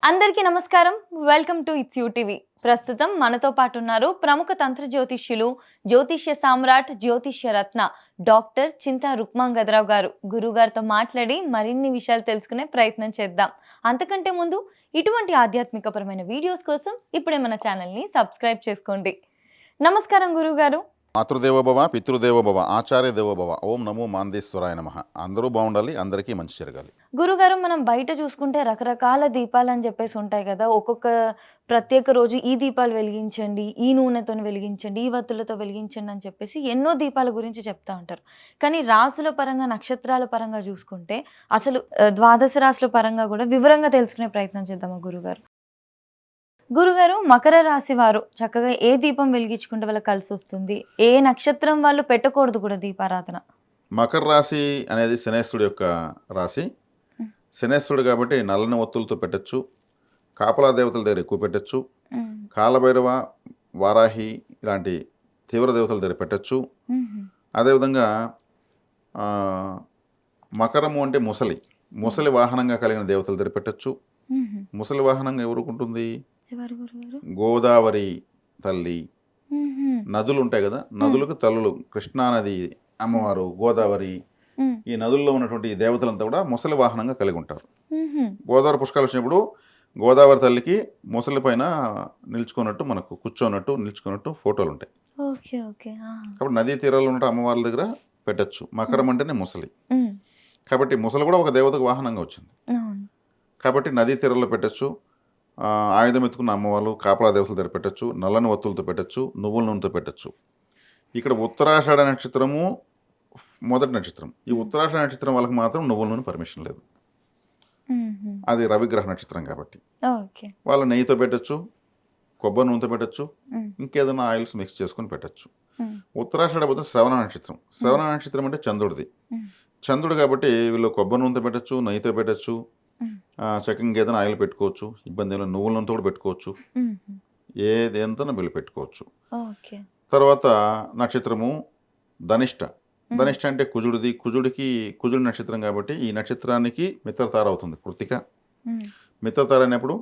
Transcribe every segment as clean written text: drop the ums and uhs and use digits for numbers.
అందరికీ నమస్కారం. Welcome to it's you TV. ప్రస్తుతం మనతో పాటు ఉన్నారు ప్రముఖ తంత్ర జ్యోతిష్యులు, జ్యోతిష్య సామ్రాట్, జ్యోతిష్య రత్న డాక్టర్ చింతా రుక్మాంగదరావు గారు. గురువుగారితో మాట్లాడి మరిన్ని విషయాలు తెలుసుకునే ప్రయత్నం చేద్దాం. అంతకంటే ముందు ఇటువంటి ఆధ్యాత్మికపరమైన వీడియోస్ కోసం ఇప్పుడే మన ఛానల్‌ని సబ్స్క్రైబ్ చేసుకోండి. నమస్కారం గురువుగారు. మాతృదేవోభవ, పితృదేవోభవ, ఆచార్య దేవోభవ. ఓం నమో మాందేశ్వరాయ నమః. అందరూ బాగుండాలి, అందరికీ మంచి జరగాలి. గురుగారు, మనం బయట చూసుకుంటే రకరకాల దీపాలని చెప్పేసి ఉంటాయి కదా! ఒక్కొక్క ప్రత్యేక రోజు ఈ దీపాలు వెలిగించండి, ఈ నూనెతోని వెలిగించండి, ఈ వత్తులతో వెలిగించండి అని చెప్పేసి ఎన్నో దీపాల గురించి చెప్తా ఉంటారు. కానీ రాసుల పరంగా, నక్షత్రాల పరంగా చూసుకుంటే అసలు ద్వాదశ రాశుల పరంగా కూడా వివరంగా తెలుసుకునే ప్రయత్నం చేద్దామా గురుగారు? గురుగారు, మకర రాశి వారు చక్కగా ఏ దీపం వెలిగించుకుంటే వాళ్ళకి కలిసొస్తుంది? ఏ నక్షత్రం వాళ్ళు పెట్టకూడదు కూడా దీపారాధన? మకర రాశి అనేది శనేశ్వరుడు యొక్క రాశి. హ్మ్. శనేశ్వరుడు కాబట్టి నల్లని ఒత్తులతో పెట్టచ్చు, కాపలా దేవతల దగ్గర ఎక్కువ పెట్టచ్చు, హ్మ్. కాలభైరవ, వారాహి ఇలాంటి తీవ్ర దేవతల దగ్గర పెట్టచ్చు. హుహు. అదేవిధంగా ఆ, మకరము అంటే ముసలి, ముసలి వాహనంగా కలిగిన దేవతల దగ్గర పెట్టచ్చు. హుహు. ముసలి వాహనంగా ఎవరికి ఉంటుంది? ఎవరు గురుగారు? గోదావరి తల్లి. హుహు. నదులు ఉంటాయి కదా, నదులకు తల్లులు కృష్ణానది అమ్మవారు, గోదావరి, హ్మ్. ఈ నదుల్లో ఉన్నటువంటి ఈ దేవతలంతా కూడా ముసలి వాహనంగా కలిగి ఉంటారు. హుహు. గోదావరి పుష్కరాలు వచ్చినప్పుడు గోదావరి తల్లికి ముసలి పైన నిల్చుకున్నట్టు, మనకు కూర్చోన్నట్టు నిల్చుకున్నట్టు ఫోటోలు ఉంటాయి. ఓకే. ఓకే. ఆ! కాబట్టి నదీ తీరాల్లో ఉన్న అమ్మవార్ల దగ్గర పెట్టచ్చు. మకరం అంటేనే ముసలి, హ్మ్. కాబట్టి ముసలి కూడా ఒక దేవతకు వాహనంగా వచ్చింది. అవును. కాబట్టి నదీ తీరాల్లో పెట్టచ్చు. ఆయుధం ఎత్తుకున్న అమ్మవాళ్ళు కాపలా దేవతల దగ్గర పెట్టచ్చు, నల్లని ఒత్తులతో పెట్టచ్చు, నువ్వుల నూనెతో పెట్టచ్చు. ఇక్కడ ఉత్తరాషాఢ నక్షత్రము మొదటి నక్షత్రం. ఈ ఉత్తరాషాఢ నక్షత్రం వాళ్ళకి మాత్రం నువ్వుల నూనె పర్మిషన్ లేదు. హుహు. అది రవిగ్రహ నక్షత్రం కాబట్టి ఓకే. వాళ్ళు నెయ్యితో పెట్టచ్చు, కొబ్బరి నూనెతో పెట్టచ్చు, హ్మ్. ఇంకేదైనా ఆయిల్స్ మిక్స్ చేసుకొని పెట్టచ్చు. హ్మ్. ఉత్తరాషాఢ పోతే శ్రవణ నక్షత్రం. శ్రవణ నక్షత్రం అంటే చంద్రుడిది. హ్మ్. చంద్రుడు కాబట్టి వీళ్ళు కొబ్బరి నూనెతో పెట్టచ్చు, నెయ్యితో పెట్టచ్చు, హ్మ్. చక్కగా ఇంకేదైనా ఆయిల్ పెట్టుకోవచ్చు, ఇబ్బంది ఏమైనా నువ్వుల నూనెతో కూడా పెట్టుకోవచ్చు, హుహు. ఏది ఎంతనో వీళ్ళు పెట్టుకోవచ్చు. ఓకే. తర్వాత నక్షత్రము ధనిష్ట. హ్మ్. ధనిష్ట అంటే కుజుడిది. కుజుడి నక్షత్రం కాబట్టి ఈ నక్షత్రానికి మిత్రతార అవుతుంది కృత్తిక. హ్మ్. మిత్రతార అయినప్పుడు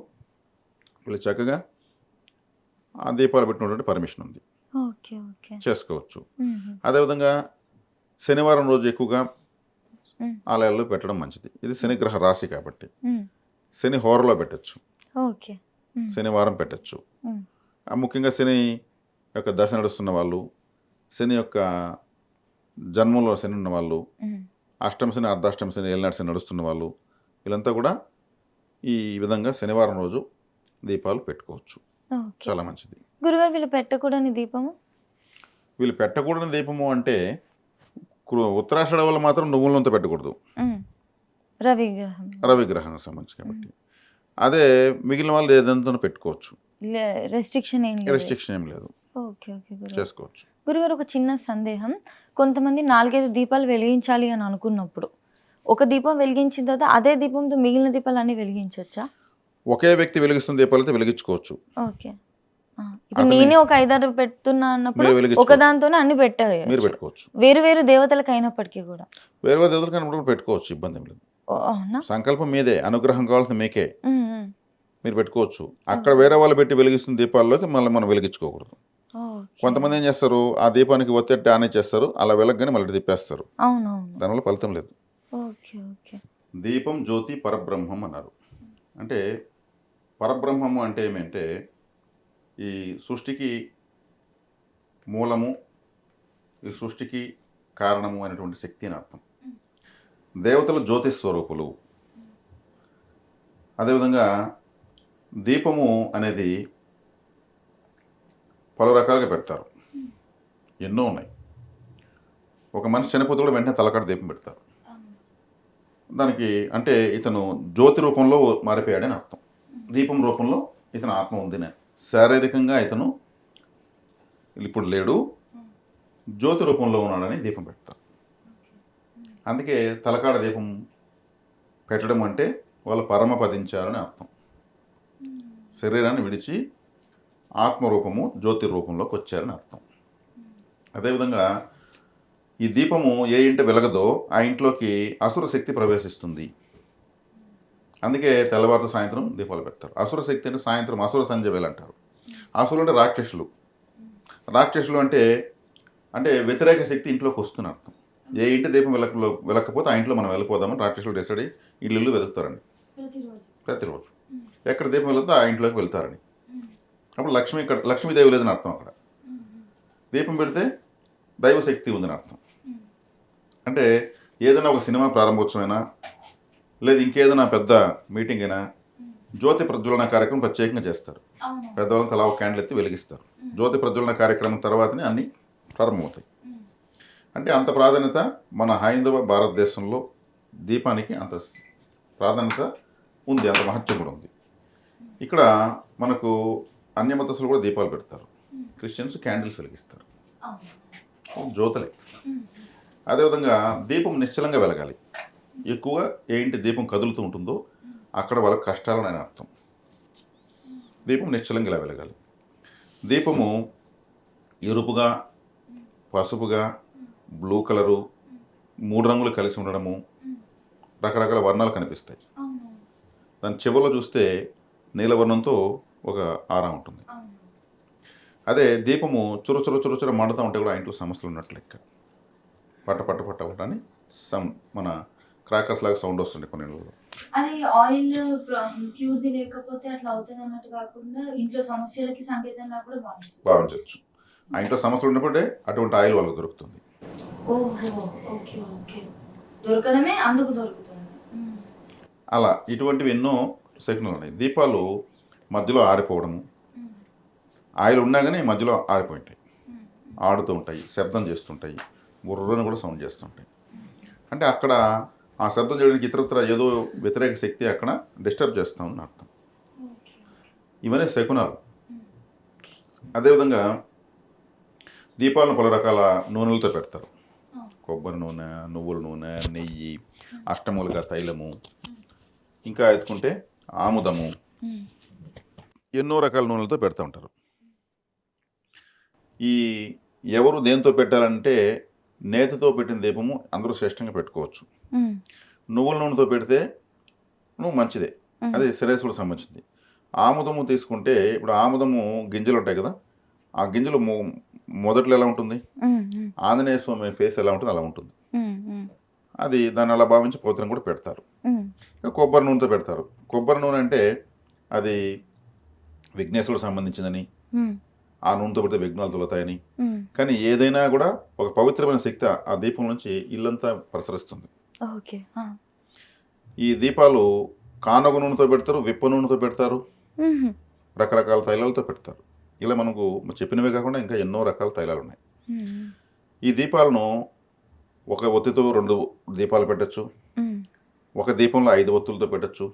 వీళ్ళు చక్కగా ఆ దీపాలు పెట్టినటువంటి పర్మిషన్ ఉంది, ఓకే. ఓకే. చేసుకోవచ్చు. హుహు. అదేవిధంగా శనివారం రోజు ఎక్కువగా హ్మ్. ఆలయాల్లో పెట్టడం మంచిది. ఇది శనిగ్రహ రాశి కాబట్టి హ్మ్. శని హోరలో పెట్టచ్చు, ఓకే. హ్మ్. శనివారం పెట్టచ్చు. హ్మ్. ముఖ్యంగా శని యొక్క దశ నడుస్తున్న వాళ్ళు, శని యొక్క జన్మంలో శని ఉన్న వాళ్ళు, హ్మ్. అష్టమ శని, అర్ధాష్టమ శని, ఏలినాటి శని నడుస్తున్న వాళ్ళు, వీళ్ళంతా కూడా ఈ విధంగా శనివారం రోజు దీపాలు పెట్టుకోవచ్చు. ఓకే. చాలా మంచిది. గురుగారు, వీళ్ళు పెట్టకూడని దీపము? వీళ్ళు పెట్టకూడని దీపము అంటే ఉత్తరాషాఢ వల్ల మాత్రం నువ్వుల నూనెతో పెట్టకూడదు, హ్మ్. రవి గ్రహం. రవిగ్రహానికి సంబంధించి కాబట్టి. అదే మిగిలిన వాళ్ళు ఏదంతా పెట్టుకోవచ్చు, రెస్ట్రిక్షన్ ఏం లేదు. రెస్ట్రిక్షన్ ఏం లేదు, ఓకే. ఓకే గురుగారు. చేసుకోవచ్చు. గురుగారు, ఒక చిన్న సందేహం. కొంతమంది 4, 5 దీపాలు వెలిగించాలి అని అనుకున్నప్పుడు, ఒక దీపం వెలిగించిన తర్వాత అదే దీపంతో మిగిలిన దీపాలన్నీ వెలిగించొచ్చా? ఒకే వ్యక్తి వెలిగిస్తున్న దీపాలైతే వెలిగించుకోవచ్చు. ఓకే. ఆ! ఇప్పుడు అతని నేనే ఒక 5, 6 పెడుతున్నా అన్నప్పుడు మీరు వెలిగించుకోవచ్చు, ఒకదాంతోనే అన్ని మీరు పెట్టేయొచ్చు. పెట్టుకోవచ్చు. వేరు వేరు దేవతలకు అయినప్పటికీ కూడా. వేరే వేరే దేవుడికి కనుక పెట్టుకోవచ్చు, ఇబ్బంది ఏం లేదు. ఓహ్! అవునా? సంకల్పం మీదే, అనుగ్రహం కావాల్సింది మీకే, హ్మ్. హ్మ్. మీరు పెట్టుకోవచ్చు. అక్కడ ఓకే. వేరే వాళ్ళు పెట్టి వెలిగిస్తున్న దీపాల్లోకి మళ్ళీ మనం వెలిగించుకోకూడదు. ఓకే. కొంతమంది ఏం చేస్తారు, ఆ దీపానికి ఒత్తెట్టి ఆన్ చేస్తారు, అలా వెలగగానే మళ్ళీ తిప్పేస్తారు, అవునవును. దానివల్ల ఫలితం లేదు. ఓకే. ఓకే. దీపం జ్యోతి పరబ్రహ్మం అన్నారు. అంటే పరబ్రహ్మము అంటే ఏమంటే ఈ సృష్టికి మూలము, ఈ సృష్టికి కారణము అనేటువంటి శక్తి అని అర్థం. దేవతలు జ్యోతి స్వరూపులు. అదేవిధంగా దీపము అనేది పలు రకాలుగా పెడతారు, ఎన్నో ఉన్నాయి. ఒక మనిషి చనిపోతే కూడా వెంటనే తలకాడ దీపం పెడతారు. దానికి అంటే ఇతను జ్యోతి రూపంలో మారిపోయాడని అర్థం. దీపం రూపంలో ఇతను ఆత్మ ఉందని, శారీరకంగా ఇతను ఇప్పుడు లేడు, జ్యోతి రూపంలో ఉన్నాడని దీపం పెడతారు. అందుకే తలకాడ దీపం పెట్టడం అంటే వాళ్ళు పరమపదించారని అర్థం. శరీరాన్ని విడిచి ఆత్మరూపము జ్యోతి రూపంలోకి వచ్చారని అర్థం. అదేవిధంగా ఈ దీపము ఏ ఇంట వెలగదో ఆ ఇంట్లోకి అసుర శక్తి ప్రవేశిస్తుంది. అందుకే తెల్లవారుతో సాయంత్రం దీపాలు పెడతారు. అసుర శక్తి అంటే సాయంత్రం అసుర సంధ్య వేళ అంటారు. అసురులు అంటే రాక్షసులు. రాక్షసులు అంటే అంటే వ్యతిరేక శక్తి ఇంట్లోకి వస్తున్న అర్థం. ఏ ఇంటి దీపం వెలకపోతే ఆ ఇంట్లో మనం వెళ్ళిపోదామని రాక్షసులు డిసైడ్ అయ్యి ఇల్లు వెతుకుతారండి ప్రతిరోజు. ఎక్కడ దీపం వెళ్తే ఆ ఇంట్లోకి వెళ్తారని. అప్పుడు లక్ష్మీదేవి లేదని అర్థం. అక్కడ దీపం పెడితే దైవశక్తి ఉందని అర్థం. అంటే ఏదైనా ఒక సినిమా ప్రారంభోత్సవమైనా లేదు ఇంకేదైనా పెద్ద మీటింగ్ అయినా జ్యోతి ప్రజ్వలన కార్యక్రమం ప్రత్యేకంగా చేస్తారు. పెద్దవాళ్ళకి అలా ఒక క్యాండిల్ ఎత్తి వెలిగిస్తారు. జ్యోతి ప్రజ్వలన కార్యక్రమం తర్వాతనే అన్నీ ప్రారంభమవుతాయి. అంటే అంత ప్రాధాన్యత మన హైందవ భారతదేశంలో దీపానికి అంత ప్రాధాన్యత ఉంది, అంత మహత్యం కూడా ఉంది. ఇక్కడ మనకు అన్య మతస్థులు కూడా దీపాలు పెడతారు. క్రిస్టియన్స్ క్యాండిల్స్ వెలిగిస్తారు, జ్యోతులే. అదేవిధంగా దీపం నిశ్చలంగా వెలగాలి. ఎక్కువగా ఏ ఇంటి దీపం కదులుతూ ఉంటుందో అక్కడ వాళ్ళకి కష్టాలని అర్థం. దీపం నిశ్చలంగా ఇలా వెలగాలి. దీపము ఎరుపుగా, పసుపుగా, బ్లూ కలరు, 3 రంగులు కలిసి ఉండడము, రకరకాల వర్ణాలు కనిపిస్తాయి. దాని చివరిలో చూస్తే నీలవర్ణంతో ఒక ఆరా ఉంటుంది. అదే దీపము చురుచుర మండుతూ ఉంటే కూడా ఆ ఇంట్లో సమస్యలు ఉన్నట్లు లెక్క. పట్ట అని మన క్రాకర్స్ లాగా సౌండ్ వస్తుంది కొన్ని ఇళ్ళలో. అది ఆయిల్ ప్యూర్ది లేకపోతే అట్లా అవుతుంది అన్నట్టు కాకుండా ఇంట్లో సమస్యలకి సంకేతంగా కూడా భావించవచ్చు. ఆ ఇంట్లో సమస్యలు ఉన్నప్పుడే అటువంటి ఆయిల్ వాళ్ళకి దొరుకుతుంది. దొరకడమే అందుకు దొరుకుతుంది. అలా ఇటువంటివి ఎన్నో శకునాలు ఉన్నాయి. దీపాలు మధ్యలో ఆరిపోవడము, ఆయిల్ ఉన్నా కానీ మధ్యలో ఆరిపోయింటాయి, ఆడుతూ ఉంటాయి, శబ్దం చేస్తుంటాయి, బుర్రను కూడా సౌండ్ చేస్తుంటాయి. అంటే అక్కడ ఆ శబ్దం చేయడానికి ఇతరత్ర ఏదో వ్యతిరేక శక్తి అక్కడ డిస్టర్బ్ చేస్తామని అర్థం. ఇవన్నీ శకునాలు. అదేవిధంగా దీపాలను పలు రకాల నూనెలతో పెడతారు. కొబ్బరి నూనె, నువ్వుల నూనె, నెయ్యి, అష్టమూలిక తైలము, ఇంకా ఎత్తుకుంటే ఆముదము, ఎన్నో రకాల నూనెలతో పెడతా ఉంటారు. ఈ ఎవరు దేంతో పెట్టాలంటే నేతితో పెట్టిన దీపము అందరూ శ్రేష్టంగా పెట్టుకోవచ్చు. నువ్వుల నూనెతో పెడితే నువ్వు మంచిదే, అది శ్రేయస్సుకు సంబంధించింది. ఆముదము తీసుకుంటే ఇప్పుడు ఆముదము గింజలు ఉంటాయి కదా, ఆ గింజలు మొదట్లో ఎలా ఉంటుంది, ఆంజనేయ స్వామి ఫేస్ ఎలా ఉంటుంది అలా ఉంటుంది. అది దాన్ని అలా భావించి పోతనం కూడా పెడతారు. కొబ్బరి నూనెతో పెడతారు. కొబ్బరి నూనె అంటే అది విఘ్నేశ్వరుడు సంబంధించిందని, ఆ నూనెతో పెడితే విఘ్నాలు తొలతాయని. కానీ ఏదైనా కూడా ఒక పవిత్రమైన శక్తి ఆ దీపం నుంచి ఇల్లంతా ప్రసరిస్తుంది. ఈ దీపాలు కానగ నూనెతో పెడతారు, విప్ప నూనెతో పెడతారు, రకరకాల తైలాలతో పెడతారు. ఇలా మనకు చెప్పినవే కాకుండా ఇంకా ఎన్నో రకాల తైలాలు ఉన్నాయి. ఈ దీపాలను ఒక ఒత్తితో 2 దీపాలు పెట్టచ్చు, ఒక దీపంలో 5 ఒత్తులతో పెట్టచ్చు,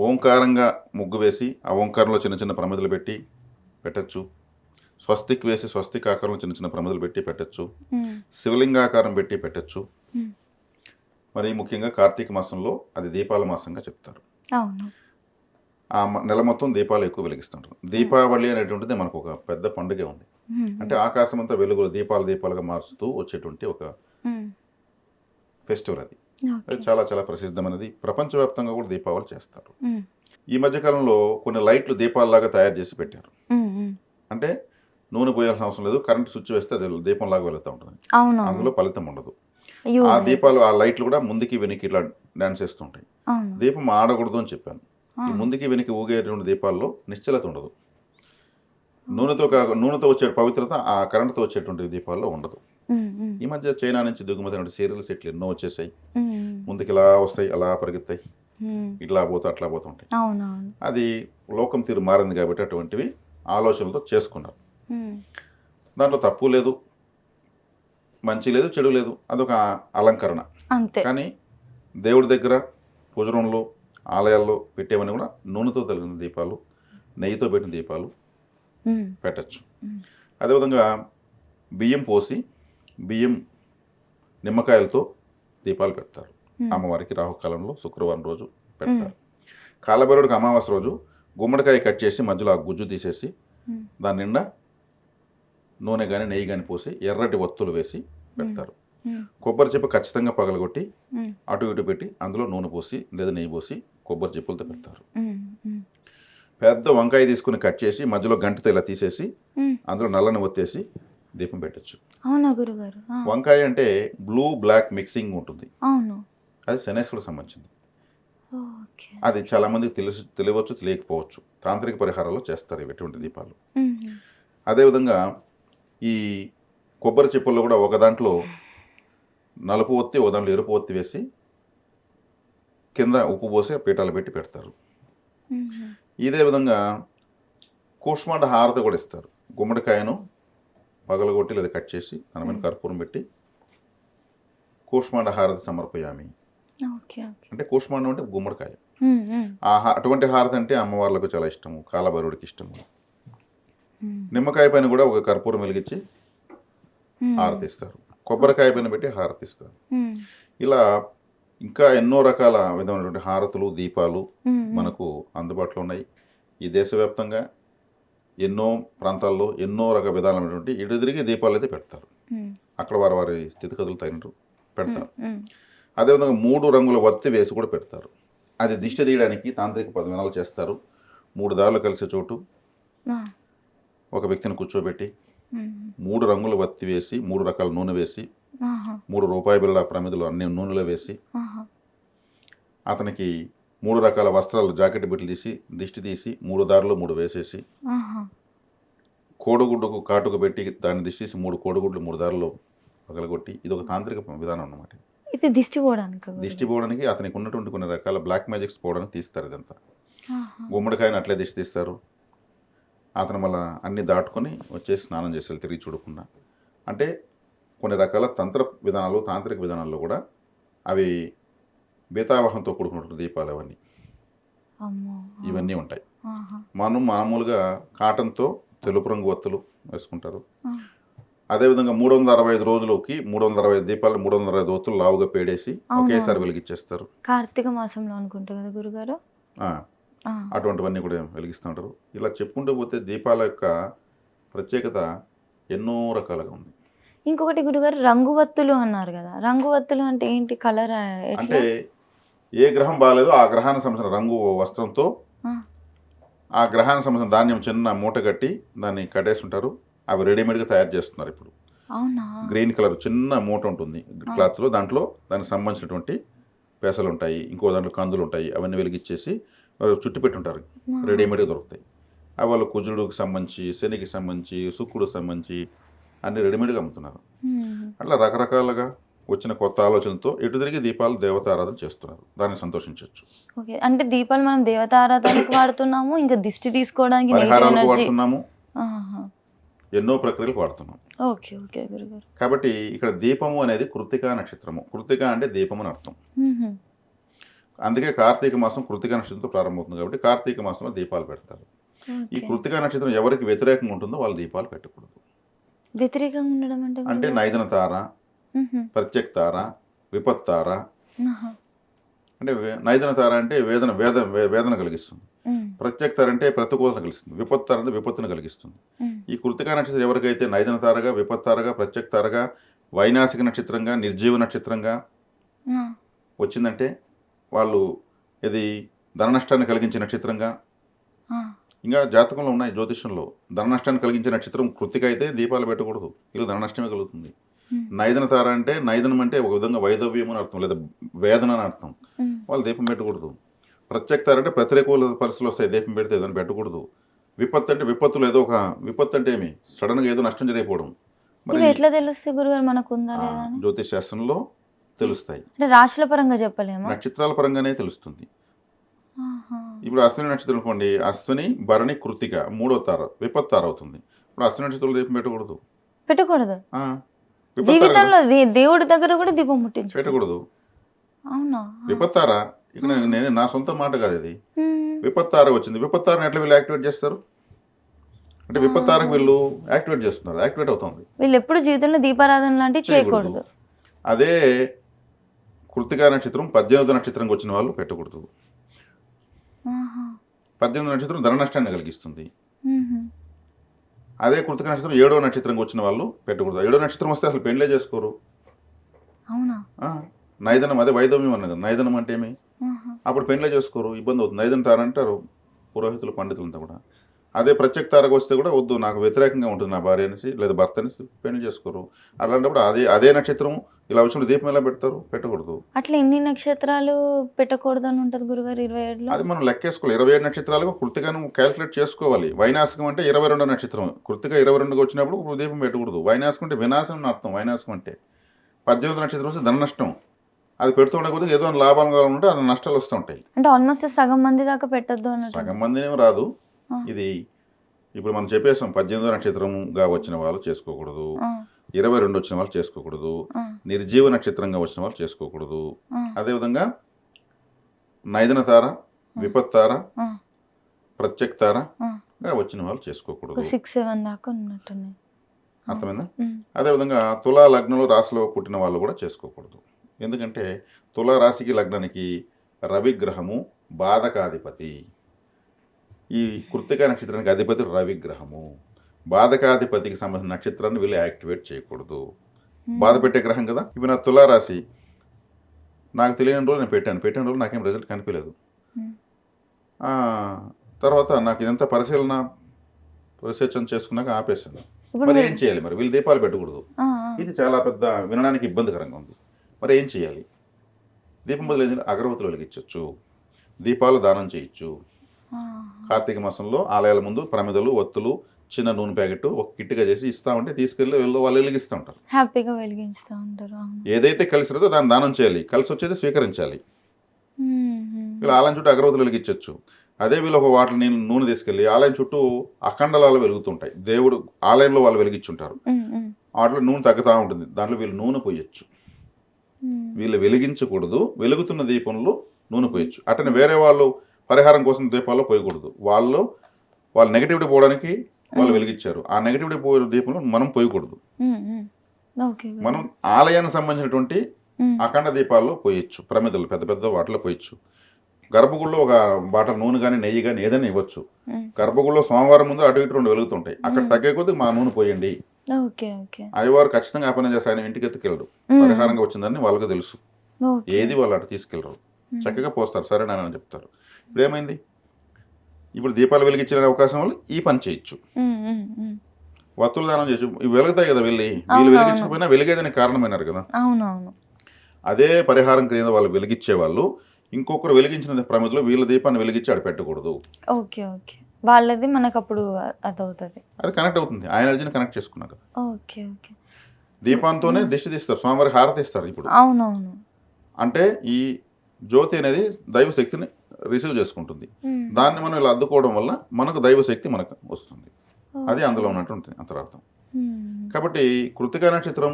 ఓంకారంగా ముగ్గు వేసి ఆ ఓంకారంలో చిన్న చిన్న ప్రమిదలు పెట్టి పెట్టచ్చు, స్వస్తిక్ వేసి స్వస్తిక్ ఆకారంలో చిన్న చిన్న ప్రమిదలు పెట్టి పెట్టచ్చు, శివలింగాకారం పెట్టి పెట్టచ్చు. మరి ముఖ్యంగా కార్తీక మాసంలో అది దీపాల మాసంగా చెప్తారు. ఆ నెల మొత్తం దీపాలు ఎక్కువ వెలిగిస్తుంటారు. దీపావళి అనేటువంటిది మనకు ఒక పెద్ద పండుగ ఉంది. అంటే ఆకాశం అంతా వెలుగులు దీపాలుగా మారుస్తూ వచ్చేటువంటి ఒక ఫెస్టివల్ అది. అది చాలా చాలా ప్రసిద్ధమైనది. ప్రపంచవ్యాప్తంగా కూడా దీపావళి చేస్తారు. ఈ మధ్యకాలంలో కొన్ని లైట్లు దీపాలలాగా తయారు చేసి పెట్టారు. అంటే నూనె పోయాల్సిన అవసరం లేదు, కరెంట్ స్విచ్ వేస్తే అది దీపంలాగా వెళుతూ ఉంటుంది. అందులో ఫలితం ఉండదు. ఆ దీపాలు ఆ లైట్లు కూడా ముందుకి వెనక్కి ఇట్లా డాన్స్ చేస్తుంటాయి. దీపం ఆడకూడదు అని చెప్పాను. ఈ ముందుకి వెనక్కి ఊగేటువంటి దీపాల్లో నిశ్చలత ఉండదు. నూనెతో వచ్చే పవిత్రత ఆ కరెంట్తో వచ్చేటువంటి దీపాల్లో ఉండదు. ఈ మధ్య చైనా నుంచి దిగుమతి సీరియల్ సెట్లు ఎన్నో వచ్చేసాయి. ముందుకు ఇలా వస్తాయి, అలా పరిగెత్తాయి, ఇట్లా పోతా అట్లా పోతుంటాయి. అది లోకం తీరు మారింది కాబట్టి అటువంటివి ఆలోచనలతో చేసుకున్నారు. దాంట్లో తప్పు లేదు, మంచి లేదు, చెడు లేదు, అదొక అలంకరణ. కానీ దేవుడి దగ్గర పూజ రూమ్లో ఆలయాల్లో పెట్టేవన్నీ కూడా నూనెతో తగిలిన దీపాలు, నెయ్యితో పెట్టిన దీపాలు పెట్టచ్చు. అదేవిధంగా బియ్యం పోసి నిమ్మకాయలతో దీపాలు పెడతారు. అమ్మవారికి రాహుకాలంలో శుక్రవారం రోజు పెడతారు. కాలభైరవుడికి అమావాస్య రోజు గుమ్మడికాయ కట్ చేసి మధ్యలో ఆ గుజ్జు తీసేసి దాని నిండా నూనె కానీ నెయ్యి కానీ పోసి ఎర్రటి ఒత్తులు వేసి పెడతారు. ఉమ్, కొబ్బరి చిప్ప ఖచ్చితంగా పగలగొట్టి ఉమ్, అటు ఇటు పెట్టి అందులో నూనె పోసి లేదా నెయ్యి పోసి కొబ్బరి చిప్పలతో పెడతారు. ఉమ్, ఉమ్, పెద్ద వంకాయ తీసుకుని కట్ చేసి మధ్యలో గంటతో ఇలా తీసేసి ఉమ్. అందులో నల్లని ఒత్తేసి దీపం పెట్టచ్చు. అవునా గురుగారు? వంకాయ అంటే బ్లూ బ్లాక్ మిక్సింగ్ ఉంటుంది, అవును. అది శనేశ్వరుడు సంబంధించింది. ఓకే. అది చాలా మందికి తెలియవచ్చు, తెలియకపోవచ్చు. తాంత్రిక పరిహారాల్లో చేస్తారు ఇటువంటి దీపాలు. ఉమ్, అదేవిధంగా ఈ కొబ్బరి చిప్పల్లో కూడా ఒక దాంట్లో నలుపు ఒత్తి ఒక దాంట్లో ఎరుపు ఒత్తి వేసి కింద ఉప్పు పోసి పీఠాలు పెట్టి పెడతారు. ఉమ్, ఇదే విధంగా కూష్మాండ హారతి కూడా ఇస్తారు. గుమ్మడికాయను పగలగొట్టి లేదా కట్ చేసి అనమైన కర్పూరం పెట్టి కూష్మాండ హారతి సమర్పయామి ఓకే, ఓకే. అంటే కూష్మాండం అంటే గుమ్మడికాయ. ఉమ్, ఉమ్, అటువంటి హారతి అంటే అమ్మవార్లకు చాలా ఇష్టము, కాలభైరవుడికి ఇష్టము. ఉమ్, నిమ్మకాయ పైన కూడా ఒక కర్పూరం వెలిగించి ఉమ్, హారతిస్తారు. కొబ్బరికాయ పైన పెట్టి హారతిస్తారు. ఉమ్, ఇలా ఇంకా ఎన్నో రకాల విధమైనటువంటి హారతులు, దీపాలు ఉమ్, మనకు అందుబాటులో ఉన్నాయి. ఈ దేశవ్యాప్తంగా ఎన్నో ప్రాంతాల్లో ఎన్నో రకాల విధానమైనటువంటి ఇటు తిరిగి దీపాలు అయితే పెడతారు. ఉమ్, అక్కడ వారి వారి స్థితిగతులు తగినట్టు పెడతారు. ఉమ్, అదేవిధంగా 3 రంగుల వత్తి వేసి కూడా పెడతారు. అది దిష్టి తీయడానికి తాంత్రిక విధానాలు చేస్తారు. 3 దారులు కలిసే చోటు ఆ, ఒక వ్యక్తిని కూర్చోబెట్టి ఉమ్, 3 రంగుల వత్తి వేసి 3 రకాల నూనె వేసి ఆహా, 3 రూపాయి బిళ్ళ ప్రమిదలు అన్ని నూనెలో వేసి ఆహా, అతనికి 3 రకాల వస్త్రాలు జాకెట్ బిట్లు తీసి దిష్టి తీసి 3 దారులు 3 వేసేసి ఆహా. కోడిగుడ్డుకు కాటుకు పెట్టి దాన్ని దిష్టి తీసి 3 కోడిగుడ్లు 3 దారుల్లో పగలగొట్టి ఇది ఒక తాంత్రిక విధానం అన్నమాట. ఇది దిష్టి పోవడానికి దిష్టి పోవడానికి అతనికి ఉన్నటువంటి కొన్ని రకాల బ్లాక్ మ్యాజిక్స్ పోవడానికి తీస్తారు. ఇదంతా ఆహా. గుమ్మడికాయని అట్లే దిష్టి తీస్తారు. అతను మళ్ళీ అన్ని దాటుకొని వచ్చేసి స్నానం చేసేది తిరిగి చూడకుండా. అంటే కొన్ని రకాల తంత్ర విధానాలు, తాంత్రిక విధానాల్లో కూడా అవి బీతావాహంతో కూడుకున్నటువంటి దీపాలు అవన్నీ అమ్మో. ఇవన్నీ ఉంటాయి. ఆహా. మనం మామూలుగా కాటన్తో తెలుపు రంగు ఒత్తులు వేసుకుంటారు. ఆ. అదేవిధంగా 365 రోజులకి 365 దీపాలు 365 ఒత్తులు లావుగా పేడేసి ఒకేసారి వెలిగించేస్తారు. కార్తీక మాసంలో అనుకుంటా కదా గురుగారు? ఆ, ఆ. అటువంటివన్నీ కూడా వెలిగిస్తూ ఉంటారు. ఇలా చెప్పుకుంటూ పోతే దీపాల యొక్క ప్రత్యేకత ఎన్నో రకాలుగా ఉంది. ఇంకొకటి గురుగారు, రంగువత్తులు అన్నారు కదా, రంగువత్తులు అంటే ఏంటి? కలర్ అంటే ఏ గ్రహం బాగాలేదో ఆ గ్రహానికి సంబంధించిన రంగు వస్త్రంతో ఆ గ్రహానికి సంబంధించిన ధాన్యం చిన్న మూట కట్టి దాన్ని కట్టేసి ఉంటారు. అవి రెడీమేడ్గా తయారు చేస్తున్నారు ఇప్పుడు. అవునా? గ్రీన్ కలర్ చిన్న మూట ఉంటుంది క్లాత్లో, దాంట్లో దానికి సంబంధించినటువంటి పెసలు ఉంటాయి, ఇంకో దాంట్లో కందులు ఉంటాయి, అవన్నీ వెలిగించేసి చుట్టు పెట్టుంటారు, రెడీమేడ్గా దొరుకుతాయి. అవి వాళ్ళు కుజుడుకి సంబంధించి, శనికి సంబంధించి, శుక్రుడికి సంబంధించి అన్ని రెడీమేడ్గా అమ్ముతున్నారు. అట్లా రకరకాలుగా వచ్చిన కొత్త ఆలోచనతో ఎటు తిరిగి దీపాలు దేవత ఆరాధన చేస్తున్నారు. దాన్ని సంతోషించవచ్చు. ఓకే. అంటే దీపాలు మనం దేవత ఆరాధనకి వాడుతున్నాము, ఇంకా దిష్టి తీసుకోవడానికి, పరిహారాలకు వాడుతున్నాము, ఆహా. ఎన్నో ప్రక్రియలకు వాడుతున్నాం. ఓకే, ఓకే గురుగారు. కాబట్టి ఇక్కడ దీపము అనేది కృత్తికా నక్షత్రము. కృత్తిక అంటే దీపం అని అర్థం. అందుకే కార్తీక మాసం కృత్తికా నక్షత్రంతో ప్రారంభమవుతుంది. కాబట్టి కార్తీక మాసంలో దీపాలు పెడతారు. ఈ కృత్తికా నక్షత్రం ఎవరికి వ్యతిరేకంగా ఉంటుందో వాళ్ళు దీపాలు పెట్టకూడదు. వ్యతిరేకంగా ఉండడం అంటే నైదన తార, ప్రత్యక్ తార, విపత్ తార. అంటే నైదన తార అంటే వేదన కలిగిస్తుంది. ప్రత్యక్ తార అంటే ప్రతికూలత కలిగిస్తుంది. విపత్ తార అంటే విపత్తును కలిగిస్తుంది. ఈ కృత్తికా నక్షత్రం ఎవరికైతే నైదన తారగా, విపత్ తారగా, ప్రత్యక్ తారగా, వైనాశిక నక్షత్రంగా, నిర్జీవ నక్షత్రంగా వచ్చిందంటే వాళ్ళు ఇది ధన నష్టాన్ని కలిగించే నక్షత్రంగా, ఇంకా జాతకంలో ఉన్నాయి జ్యోతిష్యంలో ధన నష్టాన్ని కలిగించే నక్షత్రం కృత్తిక అయితే దీపాలు పెట్టకూడదు, ఇలా ధన నష్టమే కలుగుతుంది. నైదన తార అంటే నైదనం అంటే ఒక విధంగా వైదవ్యం అని అర్థం, లేదా వేదన అని అర్థం, వాళ్ళు దీపం పెట్టకూడదు. ప్రత్యేక తార అంటే ప్రతికూల పరిస్థితులు వస్తాయి, దీపం పెడితే ఏదైనా పెట్టకూడదు. విపత్తు అంటే విపత్తులు, ఏదో ఒక విపత్తు అంటే ఏమి సడన్గా ఏదో నష్టం జరిగిపోవడం. మరి ఎట్లా తెలుస్తుంది గురుగారు మనకు ఉందా లేదా? జ్యోతిష్ శాస్త్రంలో తెలుస్తాయి. అంటే రాశుల పరంగా చెప్పలేమా? నక్షత్రాల పరంగానే తెలుస్తుంది. ఇప్పుడు అశ్విని నక్షత్రం అనుకోండి, అశ్విని, భరణి, కృత్తిక 3వ తార విపత్ తార అవుతుంది. ఇప్పుడు అశ్విని నక్షత్రంలో దీపం పెట్టకూడదు. పెట్టకూడదు జీవితంలో దేవుడి దగ్గర కూడా దీపం ముట్టించు పెట్టకూడదు. అవునా? విపత్తార ఇక్కడ నేను నా సొంత మాట కాదు, ఇది విపత్తార వచ్చింది. విపత్తారని ఎట్లా వీళ్ళు యాక్టివేట్ చేస్తారు అంటే విపత్తారకు వీళ్ళు యాక్టివేట్ చేస్తున్నారు, యాక్టివేట్ అవుతుంది. వీళ్ళు ఎప్పుడు జీవితంలో దీపారాధన లాంటివి చేయకూడదు. అదే కృత్తికా నక్షత్రం 18వ నక్షత్రంకి వచ్చిన వాళ్ళు పెట్టకూడదు. 18వ నక్షత్రం ధన నష్టాన్ని కలిగిస్తుంది. అదే కృత్తికా నక్షత్రం 7వ నక్షత్రంకి వచ్చిన వాళ్ళు పెట్టకూడదు. 7వ నక్షత్రం వస్తే అసలు పెళ్ళే చేసుకోరు. అవునా? ఆ, నైదనం అదే వైదవ్యం అన్న కదా, నైదనం అంటే ఏమి, ఆహా! అప్పుడు పెళ్ళే చేసుకోరు, ఇబ్బంది అవుతుంది. నైదన తార అంటారు పురోహితులు పండితులంతా కూడా. అదే ప్రత్యేక తారకు వస్తే కూడా వద్దు, నాకు వ్యతిరేకంగా ఉంటుంది నా భార్య అనేసి లేదా భర్త అనేసి పెళ్లి చేసుకోరు. అలాంటప్పుడు అదే అదే నక్షత్రం ఇలా వచ్చినప్పుడు దీపం ఎలా పెడతారు? పెట్టకూడదు. అట్లా ఎన్ని నక్షత్రాలు పెట్టకూడదని ఉంటది గురుగారు 27లో? అది మనం లెక్కేసుకోవాలి. 27 నక్షత్రాలకు కృత్తికను క్యాలిక్యులేట్ చేసుకోవాలి. వైనాశకం అంటే 22 నక్షత్రం. కృత్తిక 22కి వచ్చినప్పుడు ఇప్పుడు దీపం పెట్టకూడదు. వైనాశకం అంటే వినాశం అని అర్థం. వైనాశకం అంటే 18 నక్షత్రం వస్తే ధన నష్టం. అది పెడుతుండే కొద్దిగా ఏదో లాభంగా ఉంటే అది నష్టాలు వస్తూ ఉంటాయి. అంటే ఆల్మోస్ట్ సగం మంది దాకా పెట్టొద్దు అన్నట్టు. సగం మందినేమి రాదు. ఆ! ఇది ఇప్పుడు మనం చెప్పేసాం 18 నక్షత్రంగా వచ్చిన వాళ్ళు చేసుకోకూడదు. ఆ! 22 వచ్చిన వాళ్ళు చేసుకోకూడదు. ఆ! నిర్జీవ నక్షత్రంగా వచ్చిన వాళ్ళు చేసుకోకూడదు. ఆ! అదేవిధంగా నైదన తార, విపత్తార, ఆ! ప్రత్యక్ ఆ! తారగా వచ్చిన వాళ్ళు చేసుకోకూడదు. ఒక 6, 7 దాకా ఉన్నట్టున్నాయి. ఆ! అర్థమైందా? హ్మ్. అదేవిధంగా తులా లగ్నంలో రాశిలో పుట్టిన వాళ్ళు కూడా చేసుకోకూడదు. ఎందుకంటే తులా రాశికి లగ్నానికి రవి గ్రహము బాధకాధిపతి. ఈ కృత్తిక నక్షత్రానికి అధిపతి రవి గ్రహము. బాధకాధిపతికి సంబంధించిన నక్షత్రాన్ని వీళ్ళు యాక్టివేట్ చేయకూడదు. హ్మ్. బాధ పెట్టే గ్రహం కదా. ఇప్పుడు నా తులారాశి నాకు తెలియని రోజు నేను పెట్టిన రోజు నాకేం రిజల్ట్ కనిపించలేదు. హ్మ్. ఆ, తర్వాత నాకు ఇదంతా పరిశీలన రీసెర్చ్ చేసుకున్నాక ఆపేసాను. ఇప్పుడు మరి మీరు ఏం చేయాలి? మరి వీళ్ళు దీపాలు పెట్టకూడదు. ఆ! ఆ! ఇది చాలా పెద్ద వినడానికి ఇబ్బందికరంగా ఉంది. మరి ఏం చేయాలి? దీపం బదులు ఏం చేయాలి? అగరబత్తులు వెలిగించవచ్చు, దీపాలు దానం చేయొచ్చు. ఆ! కార్తీక మాసంలో ఆలయాల ముందు ప్రమిదలు, ఒత్తులు, చిన్న నూనె ప్యాకెట్ ఒక కిట్గా చేసి ఇస్తామంటే తీసుకెళ్ళి వాళ్ళు వెలిగిస్తూ ఉంటారు. హ్యాపీగా వెలిగిస్తా ఉంటారు. అవును. ఏదైతే కలిసి రాదో దాన్ని దానం చేయాలి, కలిసి వచ్చేది స్వీకరించాలి. హ్మ్. హ్మ్. వీళ్ళు ఆలయం చుట్టూ అగరబత్తులు వెలిగించవచ్చు. అదే వీళ్ళు ఒక వాటర్ నూనె తీసుకెళ్ళి ఆలయం చుట్టూ అఖండలాలు వెలుగుతుంటాయి. దేవుడు ఆలయంలో వాళ్ళు వెలిగించుంటారు. హ్మ్. హ్మ్. వాటిలో నూనె తగ్గుతూ ఉంటుంది. దాంట్లో వీళ్ళు నూనె పోయొచ్చు. హ్మ్. వీళ్ళు వెలిగించకూడదు. వెలుగుతున్న దీపంలో నూనె పోయొచ్చు. అట్లనే వేరే వాళ్ళు పరిహారం కోసం దీపాల్లో పోయకూడదు. వాళ్ళ నెగటివిటీ పోవడానికి వాళ్ళు వెలిగించారు. ఆ నెగటివిటీ పోయే దీపంలో మనం పోయకూడదు. హ్మ్. హ్మ్. ఓకే. మనం ఆలయానికి సంబంధించినటువంటి హ్మ్. అఖండ దీపాల్లో పోయొచ్చు. ప్రమిదలు పెద్ద పెద్ద వాటిలో పోయొచ్చు. గర్భగుడిలో ఒక బాటల్ నూనె కానీ నెయ్యి కానీ ఏదైనా ఇవ్వచ్చు. హ్మ్. గర్భగుడిలో సోమవారం ముందు అటు ఇటు 2 వెలుగుతుంటాయి. అక్కడ తగ్గే కొద్దీ మా నూనె పోయండి. ఓకే. ఓకే. అయ్యవారు ఖచ్చితంగా ఆ పని చేస్తే ఆయన ఇంటికి ఎత్తుకెళ్ళడు. హ్మ్. పరిహారంగా వచ్చిందని వాళ్ళకి తెలుసు. ఓకే. ఏది వాళ్ళు అటు తీసుకెళ్ళరు. చక్కగా పోస్తారు, సరేనా చెప్తారు. ఇప్పుడు ఏమైంది? ఇప్పుడు దీపాలు వెలిగించిన అవకాశం వల్ల ఈ పని చేయొచ్చు. హ్మ్. హ్మ్. హ్మ్. వత్తులు దానం చేయొచ్చు. ఇవి వెలుగుతాయి కదా వీళ్ళు అవునవును. వెలిగించకపోయినా వెలిగేదానికి కారణమైనారు కదా. అవునవును. అదే పరిహారం క్రియ వాళ్ళు వెలిగించే వాళ్ళు ఇంకొకరు వెలిగించిన ప్రమిదలో వీళ్ళ దీపాన్ని వెలిగించి ఆడ పెట్టకూడదు. ఓకే. ఓకే. వాళ్ళది మనకప్పుడు అదవుతది. అది కనెక్ట్ అవుతుంది. ఆ ఎనర్జీని కనెక్ట్ చేసుకున్నాక. ఓకే. ఓకే. దీపంతోనే దిష్టి తీస్తారు. స్వామివారి హారతి ఇస్తారు ఇప్పుడు. అవునవును. అంటే ఈ జ్యోతి అనేది దైవ శక్తిని రిసీవ్ చేసుకుంటుంది. హ్మ్. దాన్ని మనం ఇలా అద్దుకోవడం వల్ల మనకు దైవ శక్తి మనకు వస్తుంది. అది ఓకే. అందులో ఉన్నటువంటి అంతరార్థం. హ్మ్. కాబట్టి కృత్తికా నక్షత్రం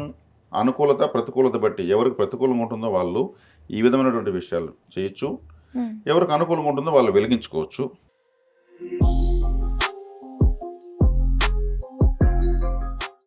అనుకూలత ప్రతికూలత బట్టి ఎవరికి ప్రతికూలంగా ఉంటుందో వాళ్ళు ఈ విధమైనటువంటి విషయాలు చేయొచ్చు. హ్మ్. ఎవరికి అనుకూలంగా ఉంటుందో వాళ్ళు వెలిగించుకోవచ్చు.